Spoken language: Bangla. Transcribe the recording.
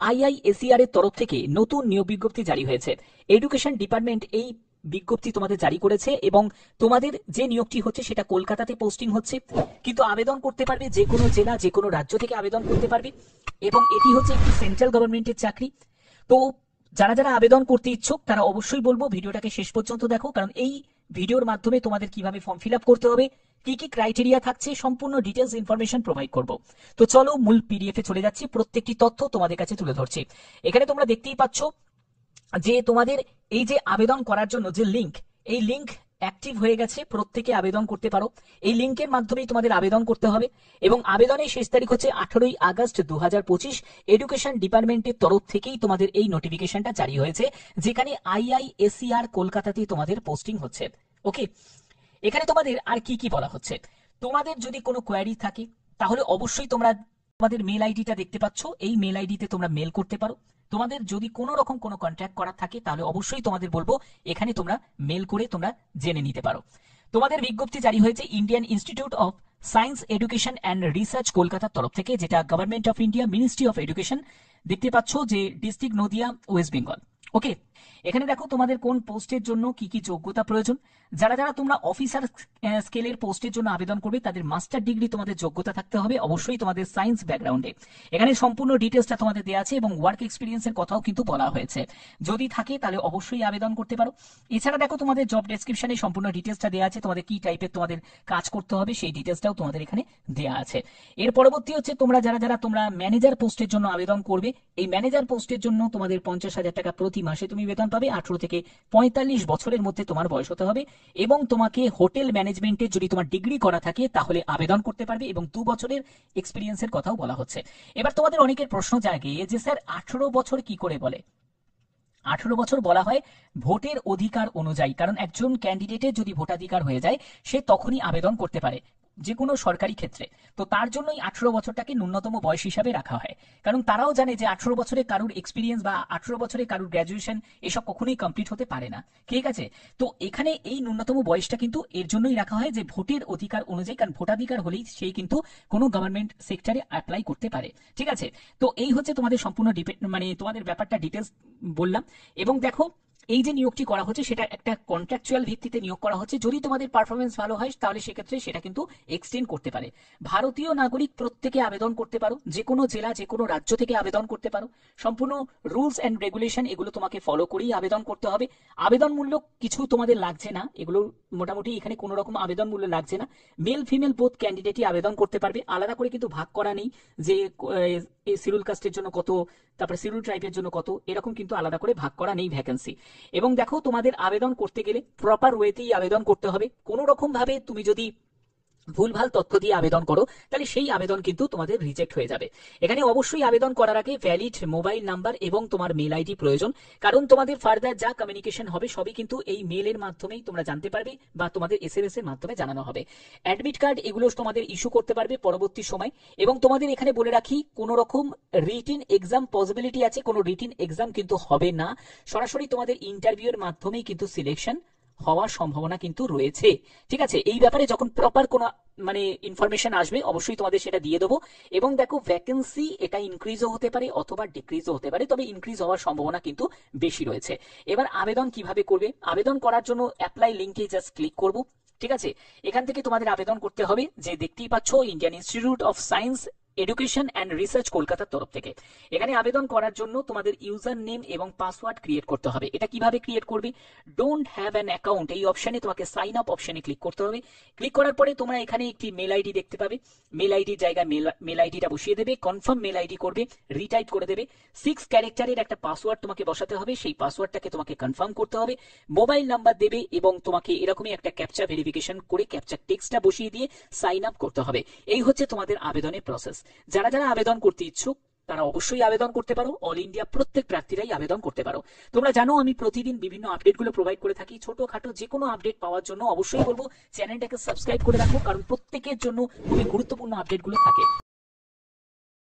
আইআইএসইআর এর তরফ থেকে নতুন নিয়োগ বিজ্ঞপ্তি জারি হয়েছে। এডুকেশন ডিপার্টমেন্ট এই বিজ্ঞপ্তি তোমাদের জারি করেছে এবং তোমাদের যে নিয়োগটি হচ্ছে সেটা কলকাতাতে পোস্টিং হচ্ছে, কিন্তু আবেদন করতে পারবে যে কোনো জেলা যে কোনো রাজ্য থেকে আবেদন করতে পারবে এবং এটি হচ্ছে একটি সেন্ট্রাল গভর্নমেন্টের চাকরি। তো যারা যারা আবেদন করতে ইচ্ছুক তারা অবশ্যই বলবো ভিডিওটাকে শেষ পর্যন্ত দেখো, কারণ এই ভিডিওর মাধ্যমে তোমাদের কিভাবে ফর্ম ফিল আপ করতে হবে, কি কি ক্রাইটেরিয়া থাকছে, সম্পূর্ণ ডিটেলস ইনফরমেশন প্রোভাইড করব। তো চলো মূল পিডিএফ এ চলে যাচ্ছি, প্রত্যেকটি তথ্য তোমাদের কাছে তুলে ধরছি। এখানে তোমরা দেখতেই পাচ্ছ যে তোমাদের এই যে আবেদন করার জন্য যে লিংক, এই লিংক অ্যাক্টিভ হয়ে গেছে, প্রত্যেকে আবেদন করতে পারো। এই লিংকের মাধ্যমেই তোমাদের আবেদন করতে হবে এবং আবেদনের শেষ তারিখ হচ্ছে 18ই আগস্ট 2025। এডুকেশন ডিপার্টমেন্টের তরফ থেকেই তোমাদের এই নোটিফিকেশনটা জারি হয়েছে, যেখানে আইআইএসইআর কলকাতাতে তোমাদের পোস্টিং হচ্ছে। ওকে, এখানে তোমাদের আর কি কি বলা হচ্ছে, তোমাদের যদি কোনো কোয়ারি থাকে তাহলে অবশ্যই তোমরা তোমাদের মেল আইডিটা দেখতে পাচ্ছ, এই মেল আইডিতে তোমরা মেল করতে পারো। তোমাদের যদি কোনো রকম কোনো কন্ট্যাক্ট করার থাকে তাহলে অবশ্যই তোমাদের বলবো এখানে তোমরা মেল করে তোমরা জেনে নিতে পারো। তোমাদের বিজ্ঞপ্তি জারি হয়েছে Indian institute of science education and research কলকাতার তরফ থেকে, যেটা government of India, ministry of education. দেখতে পাচ্ছ যে ডিস্ট্রিক্ট নদিয়া, ওয়েস্ট বেঙ্গল। ওকে, এখানে দেখো তোমাদের কোন পোস্টের জন্য কি কি যোগ্যতা প্রয়োজন। যারা যারা তোমরা অফিসার স্কেলের পোস্টের জন্য আবেদন করবে তাদের মাস্টার ডিগ্রি তোমাদের যোগ্যতা থাকতে হবে, অবশ্যই তোমাদের সায়েন্স ব্যাকগ্রাউন্ডে। এখানে সম্পূর্ণ ডিটেলসটা তোমাদের দেওয়া আছে এবং ওয়ার্ক এক্সপিরিয়েন্সের কথাও কিন্তু বলা হয়েছে, যদি থাকে তাহলে অবশ্যই আবেদন করতে পারো। এছাড়া দেখো তোমাদের জব ডেসক্রিপশনে সম্পূর্ণ ডিটেলসটা দেওয়া আছে, তোমাদের কি টাইপের তোমাদের কাজ করতে হবে সেই ডিটেলসটাও তোমাদের এখানে দেওয়া আছে। এর পরবর্তী হচ্ছে তোমরা যারা যারা তোমরা ম্যানেজার পোস্টের জন্য আবেদন করবে, এই ম্যানেজার পোস্টের জন্য তোমাদের 50,000 টাকা প্রতি মাসে তুমি বেতন পাবে। 18 থেকে 45 বছরের মধ্যে তোমার বয়স হতে হবে এবং তোমাকে হোটেল ম্যানেজমেন্টে যদি তোমার ডিগ্রি করা থাকে তাহলে আবেদন করতে পারবে এবং 2 বছরের এক্সপিরিয়েন্সের কথাও বলা হচ্ছে। এবার তোমাদের অনেকের প্রশ্ন জাগে যে স্যার 18 বছর কি করে বলে। 18 বছর বলা হয় ভোটের অধিকার অনুযায়ী, কারণ একজন ক্যান্ডিডেটের যদি ভোটাধিকার হয়ে যায় সে তখনই আবেদন করতে পারে যে কোনো সরকারি ক্ষেত্রে। তো তার জন্যই 18 বছরটাকে ন্যূনতম বয়স হিসাবে রাখা হয়, কারণ তারাও জানে যে 18 বছরে কারুর এক্সপিরিয়েন্স বা 18 বছরে কারুর গ্র্যাজুয়েশন এসব কখনোই কমপ্লিট হতে পারে না। ঠিক আছে, তো এখানে এই ন্যূনতম বয়সটা কিন্তু এর জন্যই রাখা হয় যে ভোটের অধিকার অনুযায়ী, কারণ ভোটাধিকার হলেই সেই কিন্তু কোনো গভর্নমেন্ট সেক্টরে অ্যাপ্লাই করতে পারে। ঠিক আছে, তো এই হচ্ছে তোমাদের সম্পূর্ণ মানে তোমাদের ব্যাপারটা ডিটেলস বললাম। এবং দেখো এই যে নিয়োগটি করা হচ্ছে সেটা একটা কন্ট্রাকচুয়াল ভিত্তিতে নিয়োগ করা হচ্ছে, যদি তোমাদের পারফরমেন্স ভালো হয় তাহলে সেক্ষেত্রে সেটা কিন্তু এক্সটেন্ড করতে পারে। ভারতীয় নাগরিক প্রত্যেকে আবেদন করতে পারো, যে কোনো জেলা যে কোনো রাজ্য থেকে আবেদন করতে পারো। সম্পূর্ণ রুলস এন্ড রেগুলেশন এগুলো তোমাকে ফলো করেই আবেদন করতে হবে। আবেদন মূল্য কিছু তোমাদের লাগছে না, এগুলো মোটামুটি এখানে কোনো রকম আবেদন মূল্য লাগছে না। মেল ফিমেল বোথ ক্যান্ডিডেটই আবেদন করতে পারবে, আলাদা করে কিন্তু ভাগ করা নেই যে শিডিউল কাস্টের জন্য কত, তারপরে শিডিউল ট্রাইবের জন্য কত, এরকম কিন্তু আলাদা করে ভাগ করা নেই ভ্যাকেন্সি। এবং দেখো তোমাদের আবেদন করতে গেলে প্রপার ওয়েতেই আবেদন করতে হবে। কোনো রকম ভাবে তুমি যদি ভুলভাল তথ্য দিয়ে আবেদন করো তাহলে সেই আবেদন কিন্তু তোমাদের রিজেক্ট হয়ে যাবে। এখানে অবশ্যই আবেদন করার আগে ভ্যালিড মোবাইল নাম্বার এবং তোমার মেল আইডি প্রয়োজন, কারণ তোমাদের ফার্দার যা কমিউনিকেশন হবে সবই কিন্তু এই মেলের মাধ্যমেই তোমরা জানতে পারবে বা তোমাদের এসএমএস এর মাধ্যমে জানানো হবে। অ্যাডমিট কার্ড এগুলো তোমাদের ইস্যু করতে পারবে পরবর্তী সময়। এবং তোমাদের এখানে বলে রাখি কোনো রকম রিটিন এক্সাম পসিবিলিটি আছে, কোনো রিটিন এক্সাম কিন্তু হবে না, সরাসরি তোমাদের ইন্টারভিউর মাধ্যমেই কিন্তু সিলেকশন হওয়ার সম্ভাবনা কিন্তু রয়েছে। ঠিক আছে, এই ব্যাপারে যখন প্রপার কোনো মানে ইনফরমেশন আসবে অবশ্যই তোমাদের সেটা দিয়ে দেবো। এবং দেখো ভ্যাকেন্সি এটা ইনক্রিজও হতে পারে অথবা ডিক্রিজও হতে পারে, তবে ইনক্রিজ হওয়ার সম্ভাবনা কিন্তু বেশি রয়েছে। এবার আবেদন কিভাবে করবে, আবেদন করার জন্য অ্যাপ্লাই লিঙ্কে জাস্ট ক্লিক করব। ঠিক আছে, এখান থেকে তোমাদের আবেদন করতে হবে, যে দেখতেই পাচ্ছ Indian institute of science education and research কলকাতার তরফ থেকে। এখানে আবেদন করার জন্য তোমাদের ইউজার নেম এবং পাসওয়ার্ড ক্রিয়েট করতে হবে। এটা কিভাবে ক্রিয়েট করবে, ডোন্ট হ্যাভ অ্যান অ্যাকাউন্ট এই অপশনে তোমাকে সাইন আপ অপশনে ক্লিক করতে হবে। ক্লিক করার পরে তোমরা এখানে একটি মেল আইডি দেখতে পাবে, মেল আইডির জায়গায় মেল আইডিটা বসিয়ে দেবে, কনফার্ম মেল আইডি করবে, রিটাইপ করে দেবে। 6 ক্যারেক্টারের একটা পাসওয়ার্ড তোমাকে বসাতে হবে, সেই পাসওয়ার্ডটাকে তোমাকে কনফার্ম করতে হবে। মোবাইল নাম্বার দেবে এবং তোমাকে এরকমই একটা ক্যাপচা ভেরিফিকেশন করে ক্যাপচা টেক্সটটা বসিয়ে দিয়ে সাইন আপ করতে হবে। এই হচ্ছে তোমাদের আবেদনের প্রসেস। যারা যারা আবেদন করতে ইচ্ছুক তারা অবশ্যই আবেদন করতে পারো, অল ইন্ডিয়া প্রত্যেক প্রার্থীরাই আবেদন করতে পারো। তোমরা জানো আমি প্রতিদিন বিভিন্ন আপডেটগুলো প্রোভাইড করে থাকি, ছোটখাটো যে কোনো আপডেট পাওয়ার জন্য অবশ্যই বলবো চ্যানেলটাকে সাবস্ক্রাইব করে রাখো, কারণ প্রত্যেকের জন্য খুবই গুরুত্বপূর্ণ আপডেটগুলো থাকে।